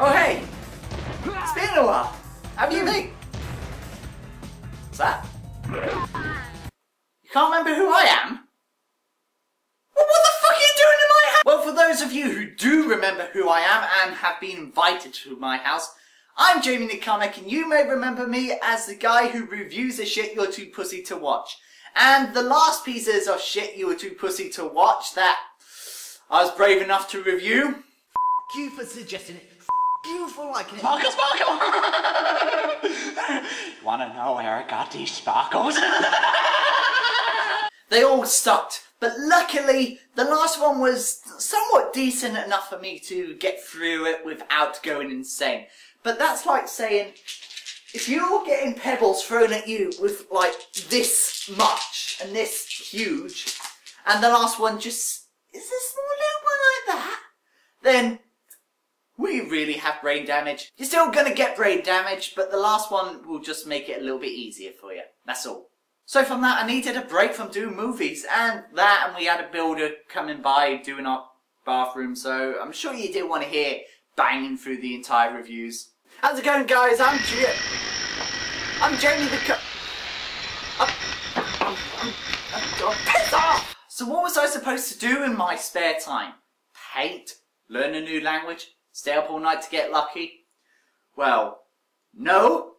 Oh hey! It's been a while. Have you been? What's that? You can't remember who I am? Well, what the fuck are you doing in my house? Well, for those of you who do remember who I am and have been invited to my house, I'm Jamiethecomic, and you may remember me as the guy who reviews the shit you're too pussy to watch. And the last pieces of shit you were too pussy to watch that I was brave enough to review. F you for suggesting it. F you for liking it. Sparkle, sparkle! Wanna know where I got these sparkles? They all sucked, but luckily the last one was somewhat decent enough for me to get through it without going insane. But that's like saying, if you're getting pebbles thrown at you with like this much and this huge, and the last one just is a small little one like that, then we really have brain damage. You're still gonna get brain damage, but the last one will just make it a little bit easier for you. That's all. So from that, I needed a break from doing movies, and we had a builder coming by doing our bathroom, so I'm sure you did want to hear banging through the entire reviews. How's it going, guys? I'm Jamiethecomic. Piss off! So what was I supposed to do in my spare time? Paint? Learn a new language? Stay up all night to get lucky? Well, no.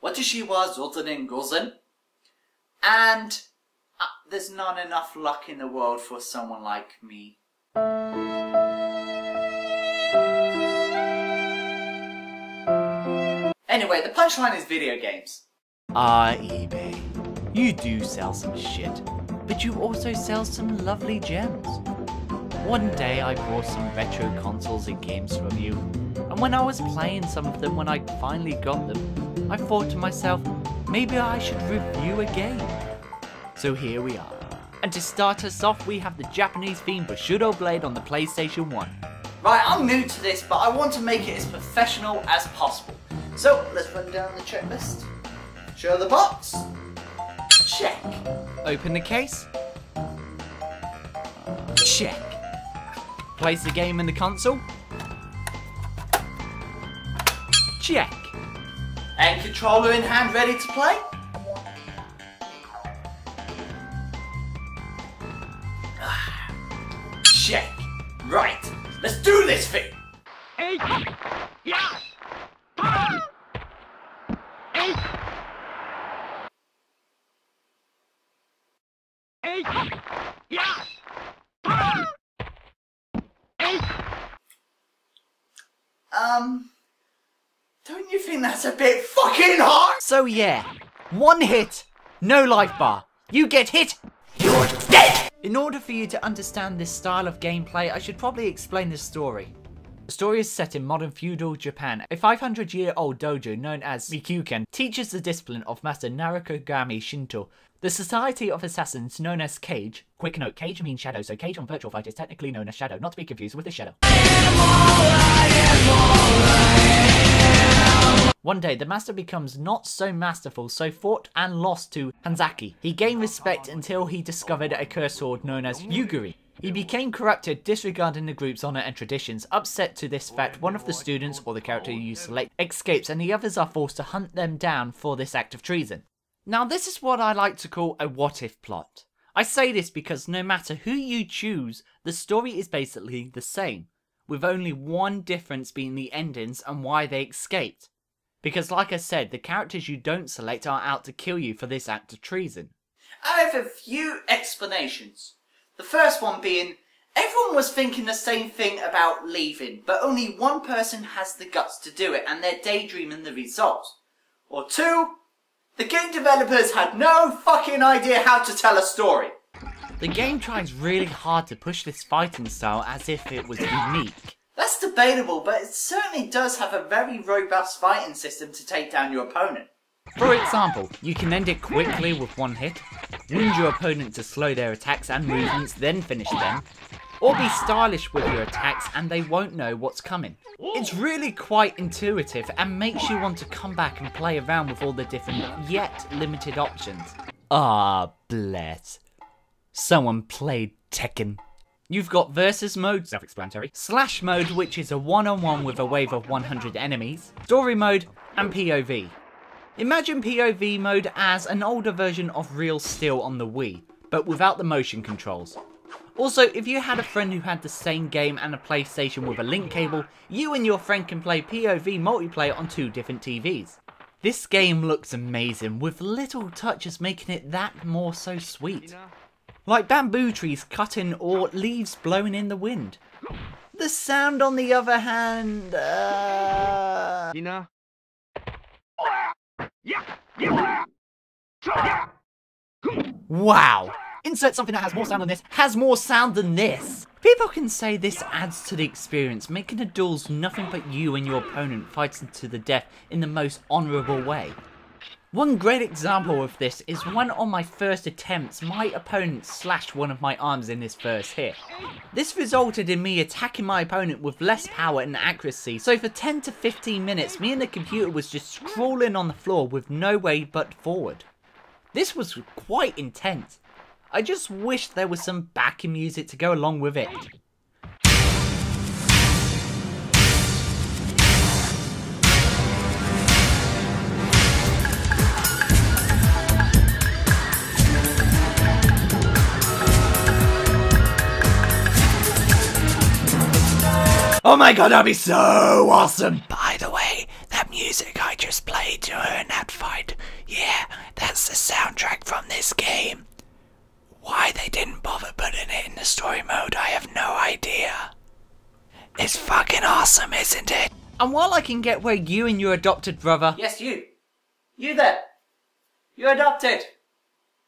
Watashi wa zotanen gozen. And there's not enough luck in the world for someone like me. Anyway, the punchline is video games. eBay. You do sell some shit, but you also sell some lovely gems. One day I bought some retro consoles and games from you, and when I was playing some of them when I finally got them, I thought to myself, maybe I should review a game. So here we are. And to start us off, we have the Japanese themed Bushido Blade on the PlayStation 1. Right, I'm new to this, but I want to make it as professional as possible. So, let's run down the checklist. Show the box. Check. Open the case. Check. Place the game in the console. Check. And controller in hand, ready to play? Check. Right, let's do this thing. Don't you think that's a bit fucking hard? So yeah, one hit, no life bar. You get hit, you're dead! In order for you to understand this style of gameplay, I should probably explain the story. The story is set in modern feudal Japan. A 500-year-old dojo known as Mikuken teaches the discipline of Master Narukogami Shinto. The Society of Assassins known as Cage. Quick note, Cage means shadow, so Cage on Virtual Fighter is technically known as Shadow, not to be confused with the Shadow. One day, the master becomes not so masterful, so fought and lost to Hanzaki. He gained respect until he discovered a cursed sword known as Yuguri. He became corrupted, disregarding the group's honour and traditions. Upset to this fact, one of the students, or the character you select, escapes and the others are forced to hunt them down for this act of treason. Now this is what I like to call a what-if plot. I say this because no matter who you choose, the story is basically the same, with only one difference being the endings and why they escaped. Because like I said, the characters you don't select are out to kill you for this act of treason. I have a few explanations. The first one being, everyone was thinking the same thing about leaving, but only one person has the guts to do it and they're daydreaming the result. Or two, the game developers had no fucking idea how to tell a story. The game tries really hard to push this fighting style as if it was unique. That's debatable, but it certainly does have a very robust fighting system to take down your opponent. For example, you can end it quickly with one hit, wound your opponent to slow their attacks and movements, then finish them, or be stylish with your attacks and they won't know what's coming. It's really quite intuitive and makes you want to come back and play around with all the different yet limited options. Ah, bless. Someone played Tekken. You've got versus mode, self-explanatory, slash mode, which is a one-on-one with a wave of 100 enemies, story mode, and POV. Imagine POV mode as an older version of Real Steel on the Wii, but without the motion controls. Also, if you had a friend who had the same game and a PlayStation with a link cable, you and your friend can play POV multiplayer on 2 different TVs. This game looks amazing, with little touches making it that more so sweet. Like bamboo trees cutting or leaves blowing in the wind. The sound, on the other hand, wow! Insert something that has more sound than this, has more sound than this! People can say this adds to the experience, making the duels nothing but you and your opponent fighting to the death in the most honourable way. One great example of this is when on my first attempts, my opponent slashed one of my arms in his first hit. This resulted in me attacking my opponent with less power and accuracy, so for 10 to 15 minutes me and the computer was just crawling on the floor with no way but forward. This was quite intense. I just wish there was some backing music to go along with it. Oh my god, that'd be so awesome! By the way, that music I just played during that fight, yeah, that's the soundtrack from this game. Why they didn't bother putting it in the story mode, I have no idea. It's fucking awesome, isn't it? And while I can get where you and your adopted brother, Yes, you. You there. You're adopted.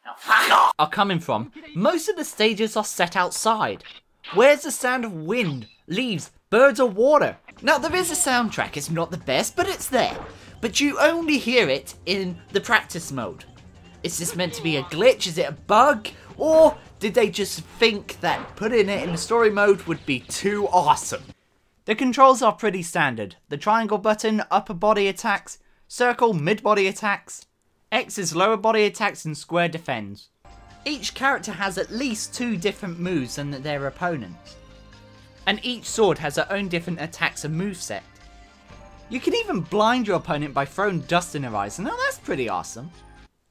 Now fuck off. are coming from, most of the stages are set outside. Where's the sound of wind, leaves, birds or water? Now there is a soundtrack, it's not the best, but it's there. But you only hear it in the practice mode. Is this meant to be a glitch? Is it a bug? Or did they just think that putting it in the story mode would be too awesome? The controls are pretty standard. The triangle button, upper body attacks, circle, mid body attacks, X is lower body attacks and square defends. Each character has at least 2 different moves than their opponents. And each sword has their own different attacks and moveset. You can even blind your opponent by throwing dust in their eyes, now that's pretty awesome.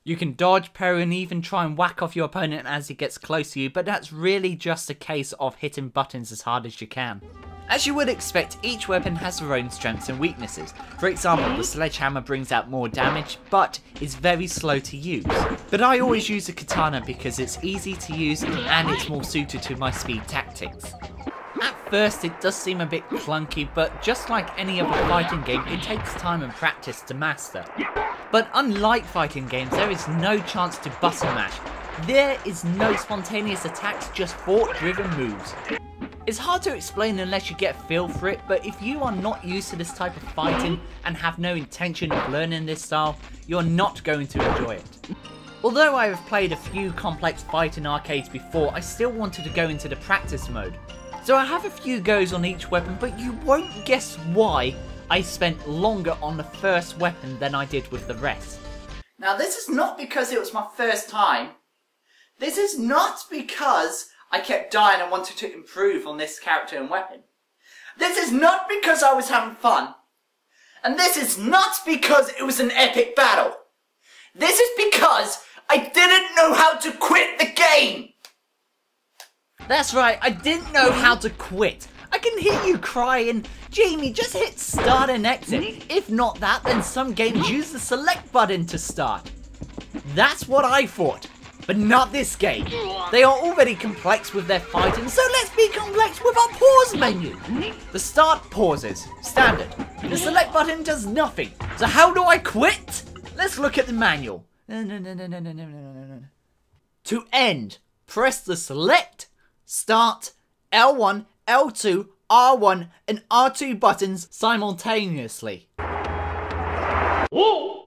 You can dodge, parry and even try and whack off your opponent as he gets close to you, but that's really just a case of hitting buttons as hard as you can. As you would expect, each weapon has their own strengths and weaknesses. For example, the sledgehammer brings out more damage, but is very slow to use. But I always use the katana because it's easy to use and it's more suited to my speed tactics. At first it does seem a bit clunky, but just like any other fighting game, it takes time and practice to master. But unlike fighting games, there is no chance to button mash. There is no spontaneous attacks, just thought-driven moves. It's hard to explain unless you get a feel for it, but if you are not used to this type of fighting and have no intention of learning this style, you're not going to enjoy it. Although I have played a few complex fighting arcades before, I still wanted to go into the practice mode. So I have a few goes on each weapon, but you won't guess why I spent longer on the first weapon than I did with the rest. Now this is not because it was my first time. This is not because I kept dying and wanted to improve on this character and weapon. This is not because I was having fun. And this is not because it was an epic battle. This is because I didn't know how to quit the game. That's right, I didn't know how to quit. I can hear you crying, Jamie, just hit start and exit. If not that, then some games use the select button to start. That's what I thought, but not this game. They are already complex with their fighting, so let's be complex with our pause menu. The start pauses, standard. The select button does nothing. So how do I quit? Let's look at the manual. To end, press the select, start, L1, L2, R1 and R2 buttons simultaneously. Whoa!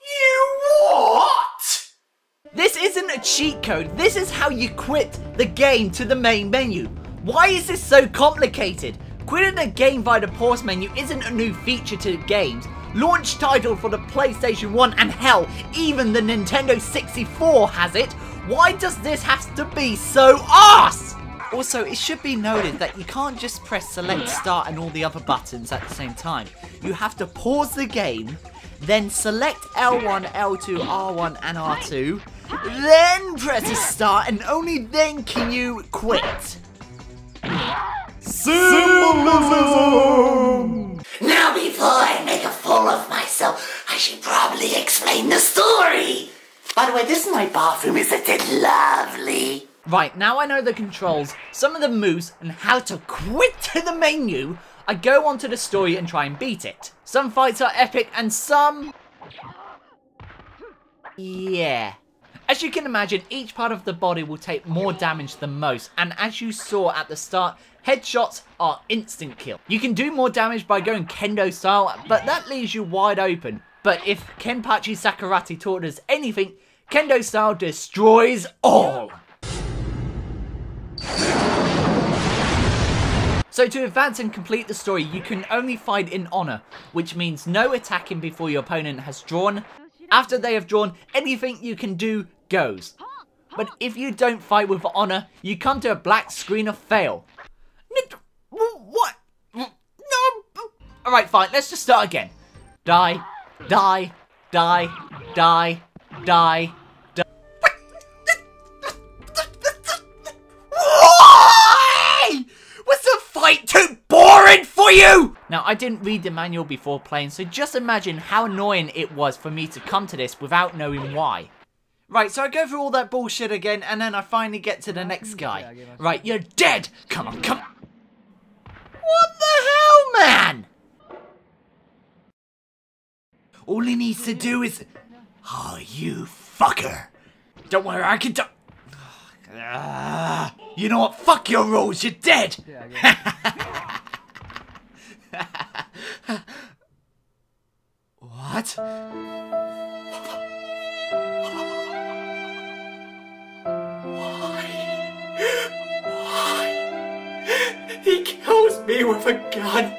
You what? This isn't a cheat code, this is how you quit the game to the main menu. Why is this so complicated? Quitting a game via the pause menu isn't a new feature to games. launch title for the PlayStation 1, and hell, even the Nintendo 64 has it. Why does this have to be so arse? Also, it should be noted that you can't just press select start and all the other buttons at the same time. You have to pause the game, then select L1, L2, R1 and R2, then press start, and only then can you quit. Symbolism! Now before I make a fool of myself, I should probably explain the story. By the way, this is my bathroom, isn't it lovely? Right, now I know the controls, some of the moves, and how to quit to the menu, I go onto the story and try and beat it. Some fights are epic and some... yeah. As you can imagine, each part of the body will take more damage than most, and as you saw at the start, headshots are instant kill. You can do more damage by going kendo style, but that leaves you wide open. But if Kenpachi Sakurati taught us anything, kendo style destroys all. So to advance and complete the story, you can only fight in honor, which means no attacking before your opponent has drawn. After they have drawn, anything you can do goes. But if you don't fight with honor, you come to a black screen of fail. What? No! Alright, fine, let's just start again. Die, die, die, die, die. Too boring for you! Now, I didn't read the manual before playing, so just imagine how annoying it was for me to come to this without knowing why. Right, so I go through all that bullshit again, and then I finally get to the next guy. Right, you're dead! Come on, come on! What the hell, man? All he needs to do is... oh, you fucker! Don't worry, I can do... you know what? Fuck your rules, you're dead! What? Why? He kills me with a gun.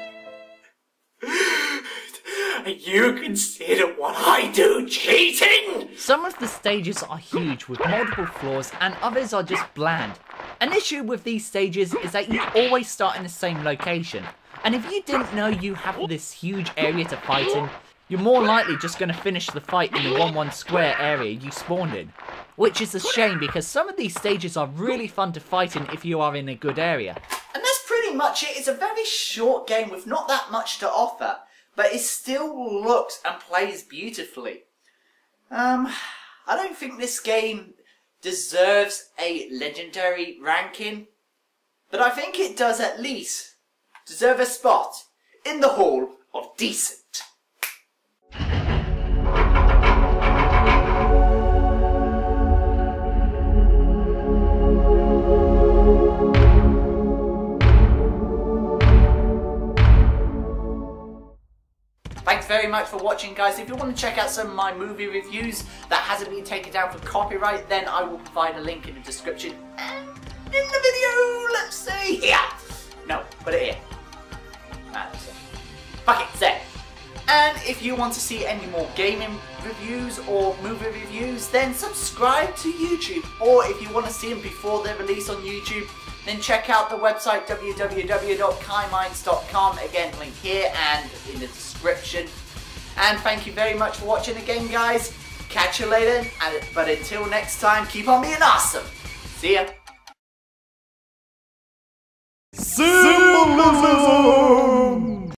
And you consider what I do cheating? Some of the stages are huge with multiple floors and others are just bland. An issue with these stages is that you always start in the same location. And if you didn't know you have this huge area to fight in, you're more likely just going to finish the fight in the 1-1 square area you spawned in. Which is a shame because some of these stages are really fun to fight in if you are in a good area. And that's pretty much it. It's a very short game with not that much to offer, but it still looks and plays beautifully. I don't think this game deserves a legendary ranking, but I think it does at least deserve a spot in the Hall of Decent. Thanks very much for watching, guys. If you want to check out some of my movie reviews that hasn't been taken down for copyright, then I will provide a link in the description and in the video. Let's see here. No, put it here. Fuck it, there. And if you want to see any more gaming reviews or movie reviews, then subscribe to YouTube. Or if you want to see them before they're released on YouTube, then check out the website www.kaiminds.com. Again, link here and in the description. And thank you very much for watching again, guys. Catch you later. But until next time, keep on being awesome. See ya. Symbolism!